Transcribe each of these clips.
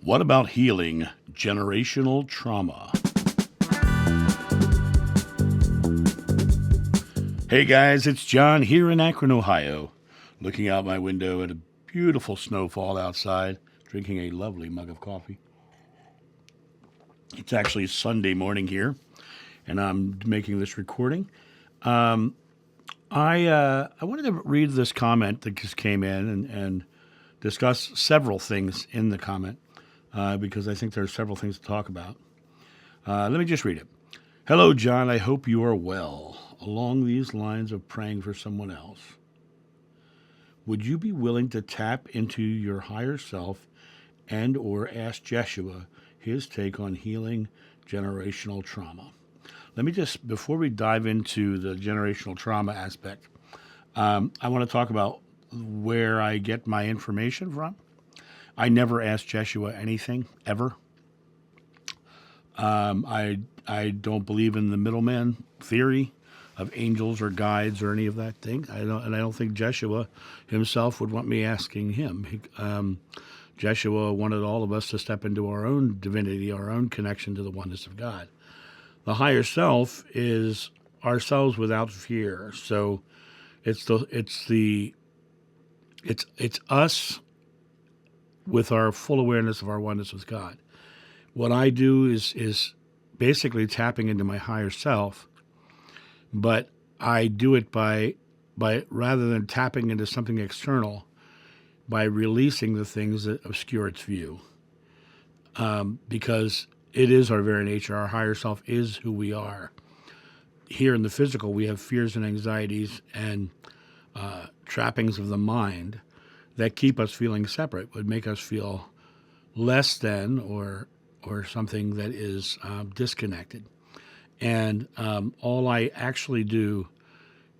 What about healing generational trauma? Hey guys, it's John here in Akron, Ohio, looking out my window at a beautiful snowfall outside, drinking a lovely mug of coffee. It's actually Sunday morning here, and I'm making this recording. I wanted to read this comment that just came in and discuss several things in the comment because I think there are several things to talk about. Let me just read it. Hello, John. I hope you are well. Along these lines of praying for someone else, would you be willing to tap into your higher self and or ask Jeshua his take on healing generational trauma? Let me just, before we dive into the generational trauma aspect, I want to talk about where I get my information from. I never asked Jeshua anything, ever. I don't believe in the middleman theory of angels or guides or any of that thing. I don't think Jeshua himself would want me asking him. Jeshua wanted all of us to step into our own divinity, our own connection to the oneness of God. The higher self is ourselves without fear. So it's us with our full awareness of our oneness with God. What I do is basically tapping into my higher self, but I do it by rather than tapping into something external, by releasing the things that obscure its view. Because it is our very nature. Our higher self is who we are. Here in the physical, we have fears and anxieties and trappings of the mind that keep us feeling separate, would make us feel less than or something that is disconnected. And all I actually do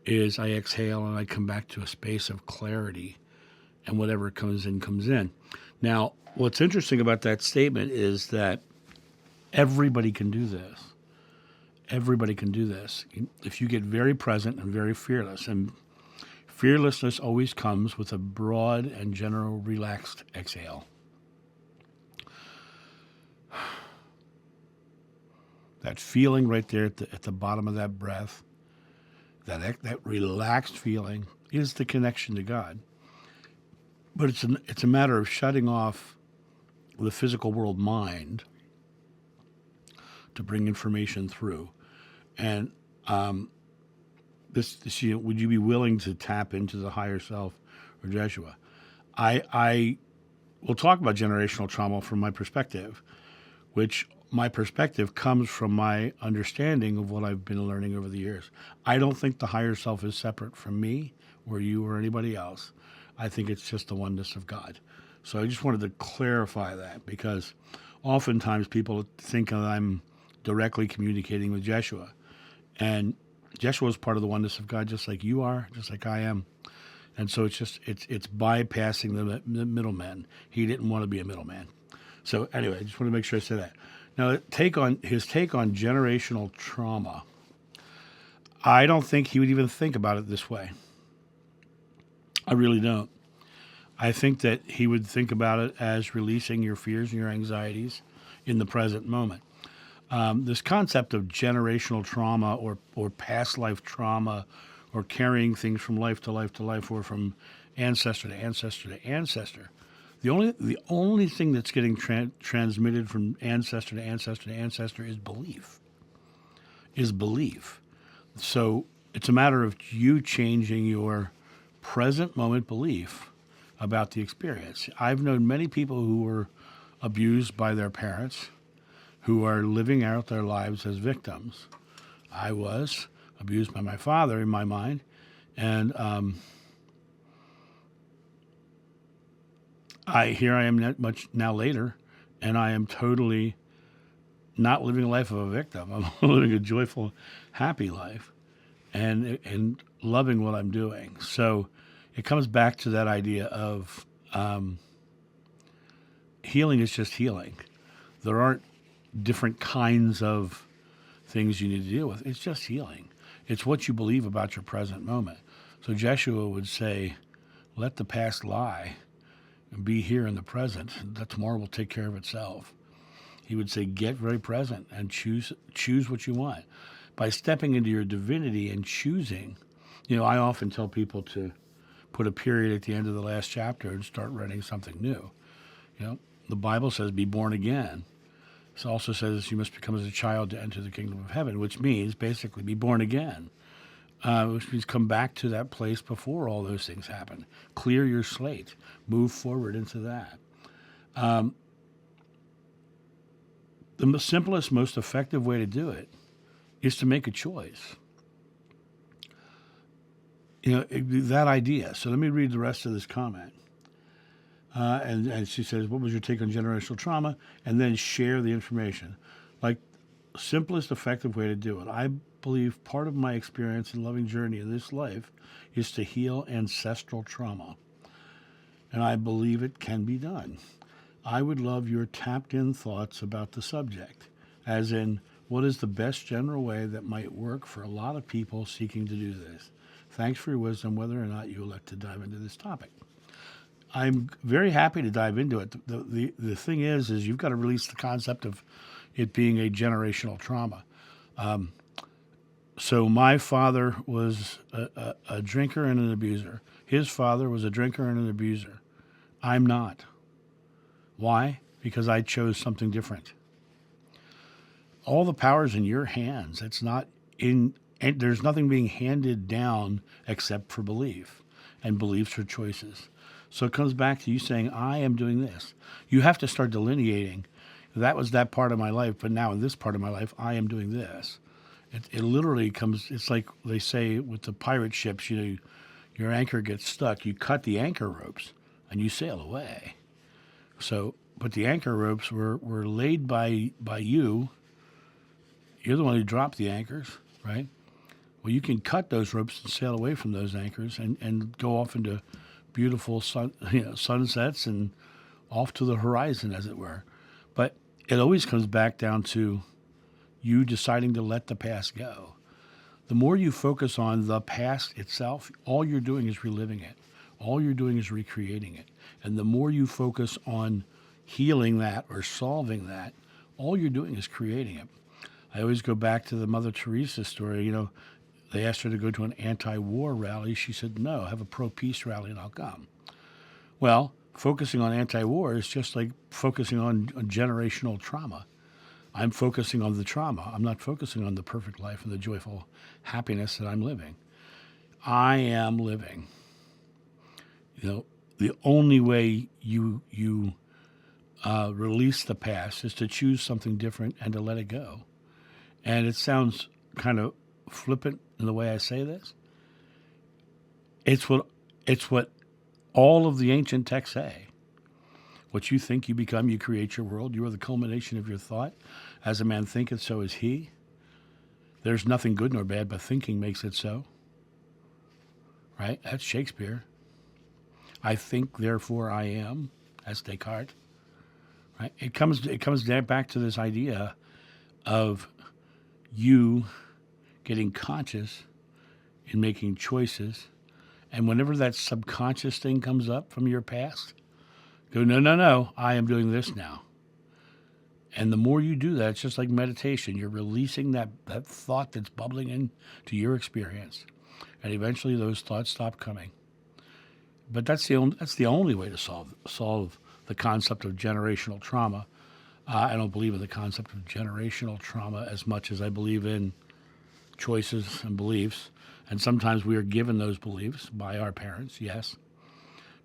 is I exhale and I come back to a space of clarity, and whatever comes in, comes in. Now, what's interesting about that statement is that everybody can do this. Everybody can do this. If you get very present and very fearless, and fearlessness always comes with a broad and general relaxed exhale. That feeling right there at the bottom of that breath, that relaxed feeling is the connection to God. But it's a matter of shutting off the physical world mind to bring information through. And this would you be willing to tap into the higher self or Jeshua? I will talk about generational trauma from my perspective, which my perspective comes from my understanding of what I've been learning over the years. I don't think the higher self is separate from me or you or anybody else. I think it's just the oneness of God. So I just wanted to clarify that, because oftentimes people think that I'm directly communicating with Jeshua. And Jeshua is part of the oneness of God, just like you are, just like I am. And so it's bypassing the middleman. He didn't want to be a middleman. So anyway, I just want to make sure I say that. Now, his take on generational trauma, I don't think he would even think about it this way. I really don't. I think that he would think about it as releasing your fears and your anxieties in the present moment. This concept of generational trauma or past life trauma, or carrying things from life to life to life, or from ancestor to ancestor to ancestor. The only thing that's getting transmitted from ancestor to ancestor to ancestor is belief. So it's a matter of you changing your present moment belief about the experience. I've known many people who were abused by their parents, who are living out their lives as victims. I was abused by my father in my mind, and here I am not much now later, and I am totally not living a life of a victim. I'm living a joyful, happy life, and loving what I'm doing. So it comes back to that idea of healing is just healing. There aren't different kinds of things you need to deal with. It's just healing. It's what you believe about your present moment. So Jeshua would say, let the past lie and be here in the present, that tomorrow will take care of itself. He would say, get very present and choose what you want. By stepping into your divinity and choosing, I often tell people to put a period at the end of the last chapter and start writing something new. The Bible says, be born again. It also says you must become as a child to enter the kingdom of heaven, which means basically be born again, which means come back to that place before all those things happen. Clear your slate. Move forward into that. The simplest, most effective way to do it is to make a choice. That idea. So let me read the rest of this comment. And she says, what was your take on generational trauma? And then share the information. Like, simplest, effective way to do it. I believe part of my experience and loving journey in this life is to heal ancestral trauma. And I believe it can be done. I would love your tapped-in thoughts about the subject, as in, what is the best general way that might work for a lot of people seeking to do this? Thanks for your wisdom, whether or not you elect to dive into this topic. I'm very happy to dive into it. The thing is you've got to release the concept of it being a generational trauma. So my father was a drinker and an abuser. His father was a drinker and an abuser. I'm not. Why? Because I chose something different. All the power's in your hands. It's not in, and there's nothing being handed down except for belief, and beliefs are choices. So it comes back to you saying, I am doing this. You have to start delineating. That was that part of my life, but now in this part of my life, I am doing this. It literally comes, it's like they say with the pirate ships, your anchor gets stuck. You cut the anchor ropes and you sail away. So, but the anchor ropes were laid by you. You're the one who dropped the anchors, right? Well, you can cut those ropes and sail away from those anchors and go off into beautiful sunsets and off to the horizon, as it were. But it always comes back down to you deciding to let the past go. The more you focus on the past itself, all you're doing is reliving it. All you're doing is recreating it. And the more you focus on healing that or solving that, all you're doing is creating it. I always go back to the Mother Teresa story. They asked her to go to an anti-war rally. She said, no, have a pro-peace rally and I'll come. Well, focusing on anti-war is just like focusing on generational trauma. I'm focusing on the trauma. I'm not focusing on the perfect life and the joyful happiness that I'm living. I am living. The only way you release the past is to choose something different and to let it go. And it sounds kind of flippant in the way I say this. It's what all of the ancient texts say. What you think, you become, you create your world. You are the culmination of your thought. As a man thinketh, so is he. There's nothing good nor bad, but thinking makes it so. Right? That's Shakespeare. I think, therefore I am. That's Descartes. Right? It comes back to this idea of you getting conscious in making choices. And whenever that subconscious thing comes up from your past, go, no, I am doing this now. And the more you do that, it's just like meditation. You're releasing that thought that's bubbling into your experience. And eventually those thoughts stop coming. But that's the only way to solve the concept of generational trauma. I don't believe in the concept of generational trauma as much as I believe in choices and beliefs. And sometimes we are given those beliefs by our parents, yes.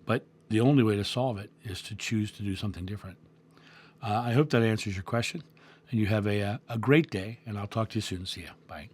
But the only way to solve it is to choose to do something different. I hope that answers your question. And you have a great day, and I'll talk to you soon. See ya. Bye.